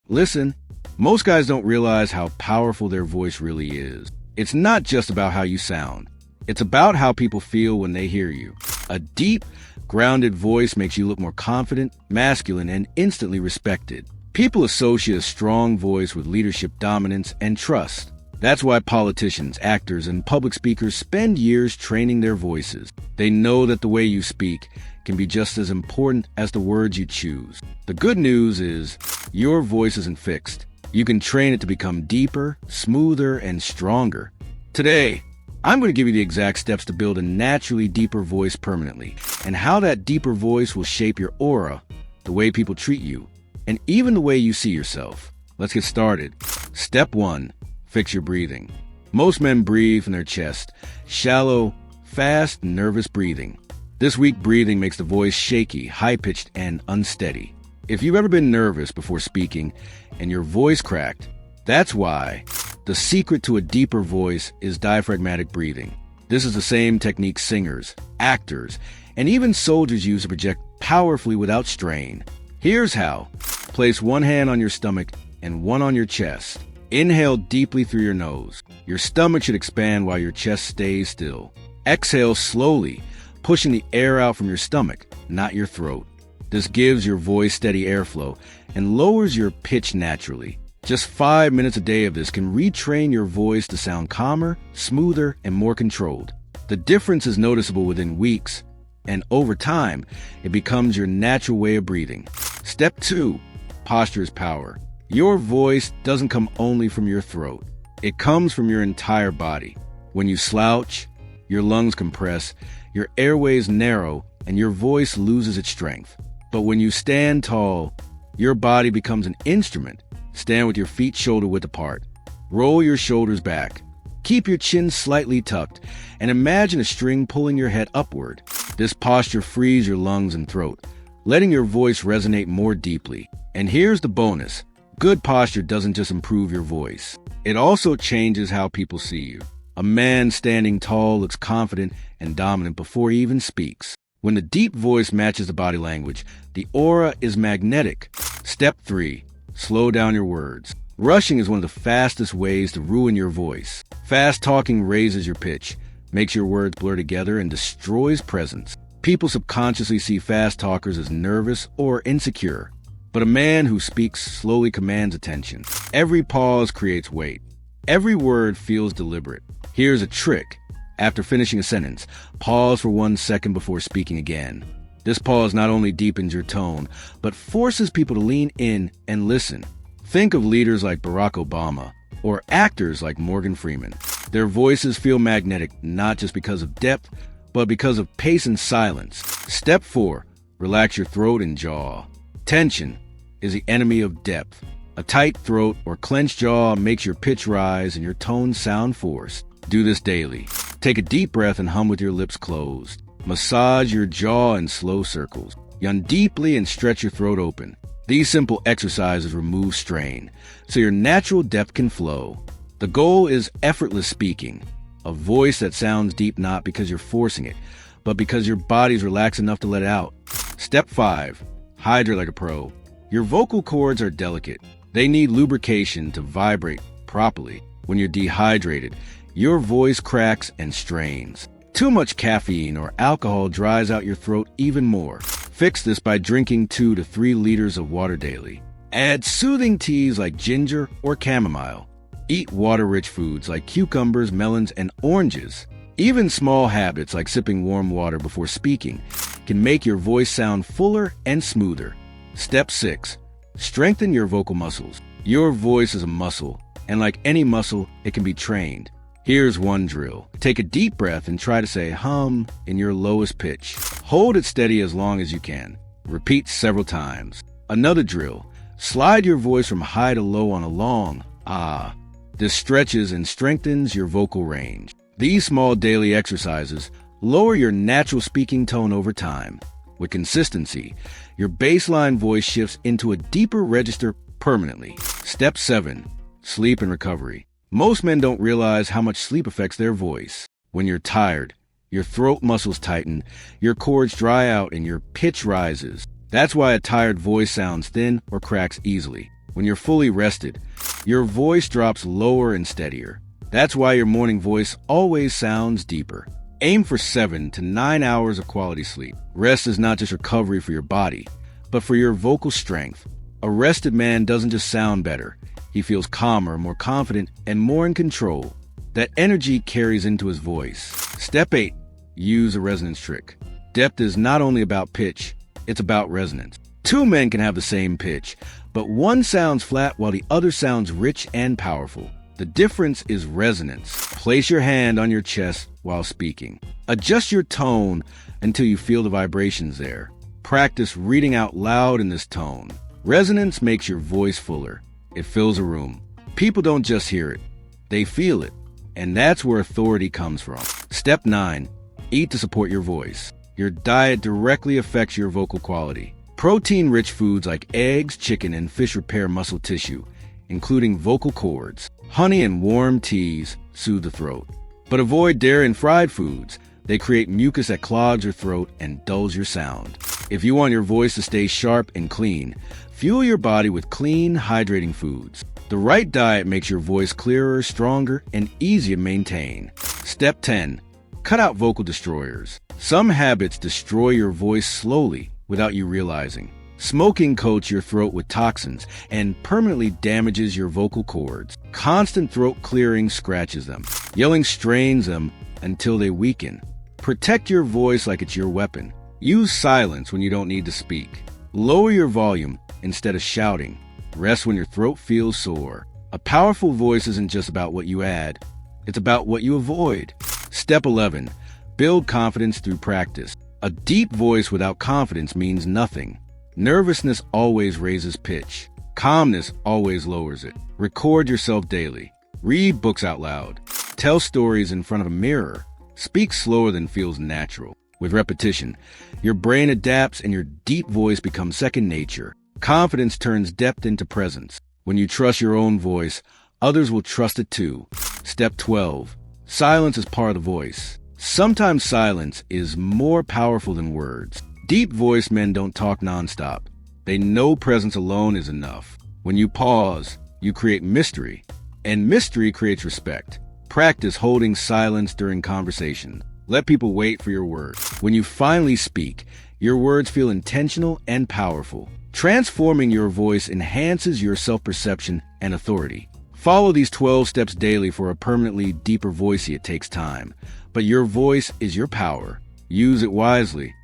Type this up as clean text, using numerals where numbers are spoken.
Listen, most guys don't realize how powerful their voice really is. It's not just about how you sound. It's about how people feel when they hear you. A deep, grounded voice makes you look more confident, masculine, and instantly respected. People associate a strong voice with leadership, dominance, and trust. That's why politicians, actors, and public speakers spend years training their voices. They know that the way you speak can be just as important as the words you choose. The good news is, your voice isn't fixed. You can train it to become deeper, smoother, and stronger. Today, I'm going to give you the exact steps to build a naturally deeper voice permanently, and how that deeper voice will shape your aura, the way people treat you, and even the way you see yourself. Let's get started. Step 1. Fix your breathing. Most men breathe from their chest. Shallow, fast, nervous breathing. This weak breathing makes the voice shaky, high-pitched, and unsteady. If you've ever been nervous before speaking and your voice cracked, that's why. The secret to a deeper voice is diaphragmatic breathing. This is the same technique singers, actors, and even soldiers use to project powerfully without strain. Here's how. Place one hand on your stomach and one on your chest. Inhale deeply through your nose. Your stomach should expand while your chest stays still. Exhale slowly, pushing the air out from your stomach, not your throat. This gives your voice steady airflow and lowers your pitch naturally. Just 5 minutes a day of this can retrain your voice to sound calmer, smoother, and more controlled. The difference is noticeable within weeks, and over time, it becomes your natural way of breathing. Step 2. Posture is power. Your voice doesn't come only from your throat. It comes from your entire body. When you slouch, your lungs compress, your airways narrow, and your voice loses its strength. But when you stand tall, your body becomes an instrument. Stand with your feet shoulder-width apart. Roll your shoulders back. Keep your chin slightly tucked, and imagine a string pulling your head upward. This posture frees your lungs and throat, letting your voice resonate more deeply. And here's the bonus. Good posture doesn't just improve your voice. It also changes how people see you. A man standing tall looks confident and dominant before he even speaks. When the deep voice matches the body language, the aura is magnetic. Step 3. Slow down your words. Rushing is one of the fastest ways to ruin your voice. Fast talking raises your pitch, makes your words blur together, and destroys presence. People subconsciously see fast talkers as nervous or insecure. But a man who speaks slowly commands attention. Every pause creates weight. Every word feels deliberate. Here's a trick. After finishing a sentence, pause for 1 second before speaking again. This pause not only deepens your tone, but forces people to lean in and listen. Think of leaders like Barack Obama or actors like Morgan Freeman. Their voices feel magnetic not just because of depth, but because of pace and silence. Step 4. Relax your throat and jaw. Tension is the enemy of depth. A tight throat or clenched jaw makes your pitch rise and your tones sound forced. Do this daily. Take a deep breath and hum with your lips closed. Massage your jaw in slow circles. Yawn deeply and stretch your throat open. These simple exercises remove strain, so your natural depth can flow. The goal is effortless speaking, a voice that sounds deep not because you're forcing it, but because your body's relaxed enough to let it out. Step 5. Hydrate like a pro. Your vocal cords are delicate. They need lubrication to vibrate properly. When you're dehydrated, your voice cracks and strains. Too much caffeine or alcohol dries out your throat even more. Fix this by drinking 2 to 3 liters of water daily. Add soothing teas like ginger or chamomile. Eat water-rich foods like cucumbers, melons, and oranges. Even small habits like sipping warm water before speaking can make your voice sound fuller and smoother. Step 6. Strengthen your vocal muscles. Your voice is a muscle, and like any muscle, it can be trained. Here's one drill. Take a deep breath and try to say hum in your lowest pitch. Hold it steady as long as you can. Repeat several times. Another drill. Slide your voice from high to low on a long ah. This stretches and strengthens your vocal range. These small daily exercises lower your natural speaking tone over time. With consistency, your baseline voice shifts into a deeper register permanently. Step 7. Sleep and recovery. Most men don't realize how much sleep affects their voice. When you're tired, your throat muscles tighten, your cords dry out, and your pitch rises. That's why a tired voice sounds thin or cracks easily. When you're fully rested, your voice drops lower and steadier. That's why your morning voice always sounds deeper. Aim for 7 to 9 hours of quality sleep. Rest is not just recovery for your body, but for your vocal strength. A rested man doesn't just sound better. He feels calmer, more confident, and more in control. That energy carries into his voice. Step 8. Use a resonance trick. Depth is not only about pitch, it's about resonance. Two men can have the same pitch, but one sounds flat while the other sounds rich and powerful. The difference is resonance. Place your hand on your chest while speaking. Adjust your tone until you feel the vibrations there. Practice reading out loud in this tone. Resonance makes your voice fuller. It fills a room. People don't just hear it, they feel it. And that's where authority comes from. Step 9. Eat to support your voice. Your diet directly affects your vocal quality. Protein-rich foods like eggs, chicken, and fish repair muscle tissue, including vocal cords. Honey and warm teas soothe the throat. But avoid dairy and fried foods. They create mucus that clogs your throat and dulls your sound. If you want your voice to stay sharp and clean, fuel your body with clean, hydrating foods. The right diet makes your voice clearer, stronger, and easier to maintain. Step 10. Cut out vocal destroyers. Some habits destroy your voice slowly without you realizing. Smoking coats your throat with toxins and permanently damages your vocal cords. Constant throat clearing scratches them. Yelling strains them until they weaken. Protect your voice like it's your weapon. Use silence when you don't need to speak. Lower your volume instead of shouting. Rest when your throat feels sore. A powerful voice isn't just about what you add, it's about what you avoid. Step 11. Build confidence through practice. A deep voice without confidence means nothing. Nervousness always raises pitch. Calmness always lowers it. Record yourself daily. Read books out loud. Tell stories in front of a mirror. Speak slower than feels natural. With repetition, your brain adapts and your deep voice becomes second nature. Confidence turns depth into presence. When you trust your own voice, others will trust it too. Step 12. Silence is part of the voice. Sometimes silence is more powerful than words. Deep voice men don't talk nonstop. They know presence alone is enough. When you pause, you create mystery, and mystery creates respect. Practice holding silence during conversation. Let people wait for your words. When you finally speak, your words feel intentional and powerful. Transforming your voice enhances your self-perception and authority. Follow these 12 steps daily for a permanently deeper voice. It takes time, but your voice is your power. Use it wisely